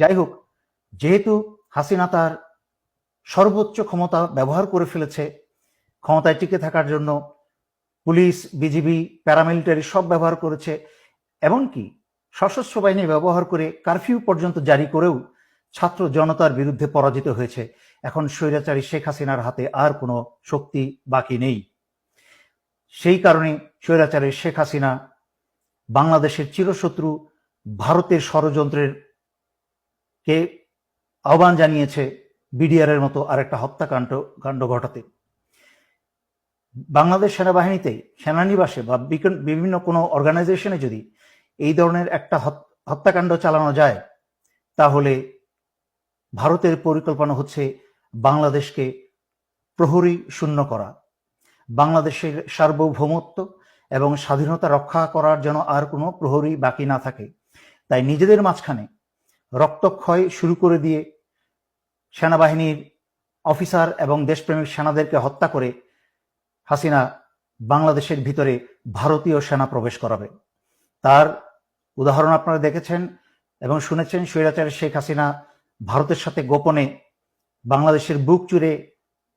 যাই হোক, যেহেতু হাসিনা তার সর্বোচ্চ ক্ষমতা ব্যবহার করে ফেলেছে, ক্ষমতায় টিকে থাকার জন্য পুলিশ, বিজিবি, প্যারামিলিটারি সব ব্যবহার করেছে, এমনকি সশস্ত্র বাহিনী ব্যবহার করে কারফিউ পর্যন্ত জারি করেও ছাত্র জনতার বিরুদ্ধে পরাজিত হয়েছে। এখন স্বৈরাচারী শেখ হাসিনার হাতে আর কোনো শক্তি বাকি নেই। সেই কারণে স্বৈরাচারী শেখ হাসিনা বাংলাদেশের চিরশত্রু ভারতের ষড়যন্ত্রের কে আহ্বান জানিয়েছে বিডিআর এর মতো আরেকটা হত্যাকাণ্ড ঘটাতে। বাংলাদেশ সেনাবাহিনীতে, সেনানিবাসে বা বিভিন্ন কোনো অর্গানাইজেশনে যদি এই ধরনের একটা হত্যাকাণ্ড চালানো যায়, তাহলে ভারতের পরিকল্পনা হচ্ছে বাংলাদেশকে প্রহরী শূন্য করা, বাংলাদেশের সার্বভৌমত্ব এবং স্বাধীনতা রক্ষা করার জন্য আর কোনো প্রহরী বাকি না থাকে। তাই নিজেদের মাঝখানে রক্তক্ষয় শুরু করে দিয়ে সেনাবাহিনীর অফিসার এবং দেশপ্রেমিক সেনাদেরকে হত্যা করে হাসিনা বাংলাদেশের ভিতরে ভারতীয় সেনা প্রবেশ করাবে। তার উদাহরণ আপনারা দেখেছেন এবং শুনেছেন। স্বৈরাচারী শেখ হাসিনা ভারতের সাথে গোপনে বাংলাদেশের বুক চুরে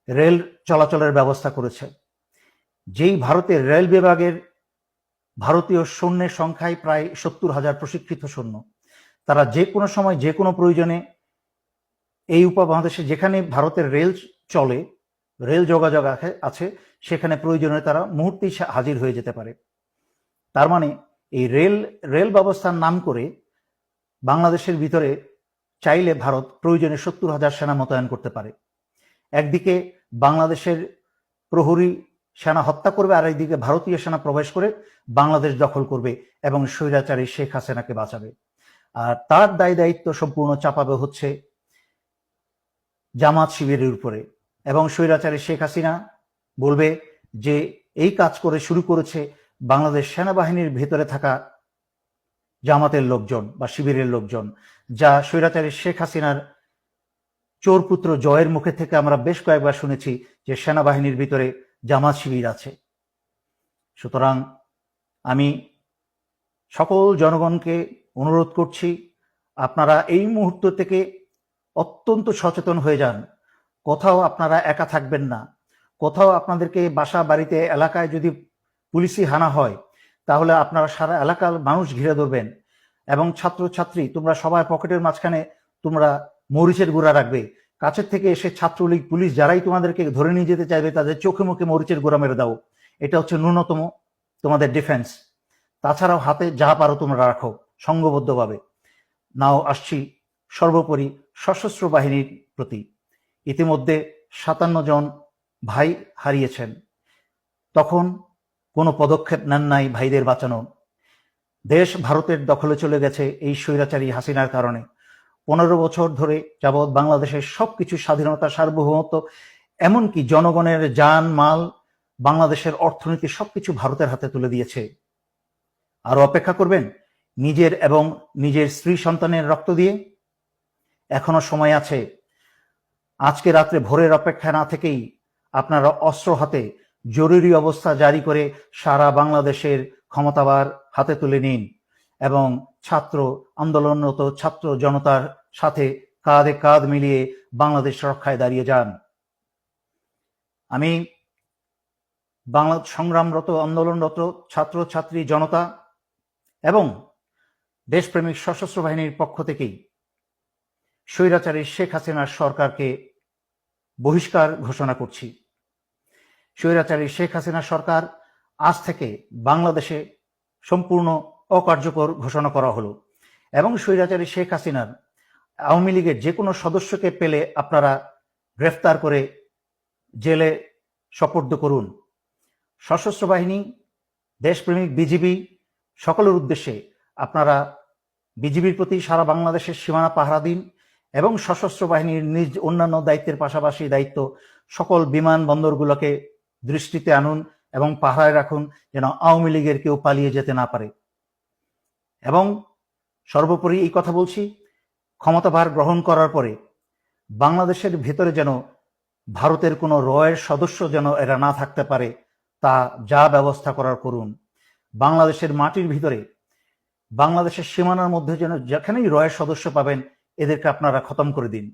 রেল চলাচলের ব্যবস্থা করেছে। যেই ভারতের রেল বিভাগের ভারতীয় সৈন্যের সংখ্যায় প্রায় 70,000 প্রশিক্ষিত সৈন্য, তারা যে কোনো সময় যে কোনো প্রয়োজনে এই উপমহাদেশে যেখানে ভারতের রেল চলে, রেল যোগাযোগ আছে, সেখানে প্রয়োজনে তারা মুহূর্তেই হাজির হয়ে যেতে পারে। তার মানে এই রেল ব্যবস্থার নাম করে বাংলাদেশের ভিতরে চাইলে ভারত প্রয়োজনে 70,000 সেনা মোতায়েন করতে পারে। একদিকে বাংলাদেশের প্রহরী সেনা হত্যা করবে, আর একদিকে ভারতীয় সেনা প্রবেশ করে বাংলাদেশ দখল করবে এবং স্বৈরাচারী শেখ হাসিনাকে বাঁচাবে। আর তার দায় দায়িত্ব সম্পূর্ণ চাপাবে হচ্ছে জামাত শিবিরের উপরে, এবং স্বৈরাচারী শেখ হাসিনা বলবে যে এই কাজ করে শুরু করেছে বাংলাদেশ সেনাবাহিনীর ভেতরে থাকা জামাতের লোকজন বা শিবিরের লোকজন, যা স্বৈরাচারী শেখ হাসিনার চোরপুত্র জয়ের মুখে থেকে আমরা বেশ কয়েকবার শুনেছি যে সেনাবাহিনীর ভিতরে জামাত শিবির আছে। সুতরাং আমি সকল জনগণকে অনুরোধ করছি, আপনারা এই মুহূর্ত থেকে অত্যন্ত সচেতন হয়ে যান। কোথাও আপনারা একা থাকবেন না। কোথাও আপনাদেরকে বাসা বাড়িতে এলাকায় যদি পুলিশি হানা হয়, তাহলে আপনারা সারা এলাকার মানুষ ঘিরে ধরবেন এবং ছাত্রছাত্রী তোমরা সবাই পকেটের মাঝখানে তোমরা মরিচের গুঁড়া রাখবে। কাছের থেকে এসে ছাত্রলীগ, পুলিশ যারাই তোমাদেরকে ধরে নিয়ে যেতে চাইবে, তাদের চোখে মুখে মরিচের গুঁড়া মেরে দাও। এটা হচ্ছে ন্যূনতম তোমাদের ডিফেন্স। তাছাড়াও হাতে যা পারো তোমরা রাখো সংঘবদ্ধভাবে। নাও আসছি সর্বোপরি সশস্ত্র বাহিনীর প্রতি। ইতিমধ্যে 57 জন ভাই হারিয়েছেন, তখন কোনো পদক্ষেপ নেন নাই ভাইদের বাঁচানো। দেশ ভারতের দখলে চলে গেছে এই স্বৈরাচারী হাসিনার কারণে। 15 বছর ধরে যাবৎ বাংলাদেশের সবকিছু স্বাধীনতা, সার্বভৌমত্ব, এমনকি জনগণের জান মাল, বাংলাদেশের অর্থনীতি সবকিছু ভারতের হাতে তুলে দিয়েছে। আরো অপেক্ষা করবেন নিজের এবং নিজের স্ত্রী সন্তানের রক্ত দিয়ে? এখনো সময় আছে। আজকে রাত্রে ভোরের অপেক্ষা না থেকেই আপনারা অস্ত্র হাতে জরুরি অবস্থা জারি করে সারা বাংলাদেশের ক্ষমতাবার হাতে তুলে নিন এবং ছাত্র আন্দোলনরত ছাত্র জনতার সাথে কাঁধে কাঁধ মিলিয়ে বাংলাদেশ রক্ষায় দাঁড়িয়ে যান। আমি বাংলা সংগ্রামরত, আন্দোলনরত ছাত্র ছাত্রী জনতা এবং দেশপ্রেমিক সশস্ত্র বাহিনীর পক্ষ থেকেই স্বৈরাচারী শেখ হাসিনার সরকারকে বহিষ্কার ঘোষণা করছি। স্বৈরাচারী শেখ হাসিনা সরকার আজ থেকে বাংলাদেশে সম্পূর্ণ অকার্যকর ঘোষণা করা হলো এবং স্বৈরাচারী শেখ হাসিনার আওয়ামী লীগের যে কোনো সদস্যকে পেলে আপনারা গ্রেফতার করে জেলে সোপর্দ করুন। সশস্ত্র বাহিনী, দেশপ্রেমিক বিজিবি সকলের উদ্দেশ্যে আপনারা বিজিবির প্রতি সারা বাংলাদেশের সীমানা পাহারা দিন এবং সশস্ত্র বাহিনীর নিজ অন্যান্য দায়িত্বের পাশাপাশি দায়িত্ব সকল বিমানবন্দরগুলোকে দৃষ্টিতে আনুন এবং পাহারায় রাখুন, যেন আওয়ামী লীগের কেউ পালিয়ে যেতে না পারে। এবং সর্বোপরি এই কথা বলছি, ক্ষমতাভার গ্রহণ করার পরে বাংলাদেশের ভেতরে যেন ভারতের কোনো রয়ের সদস্য যেন এরা না থাকতে পারে, তা যা ব্যবস্থা করার করুন। বাংলাদেশের মাটির ভিতরে, বাংলাদেশের সীমানার মধ্যে যেন যেখানেই রয়ের সদস্য পাবেন এদেরকে আপনারা খতম করে দিন।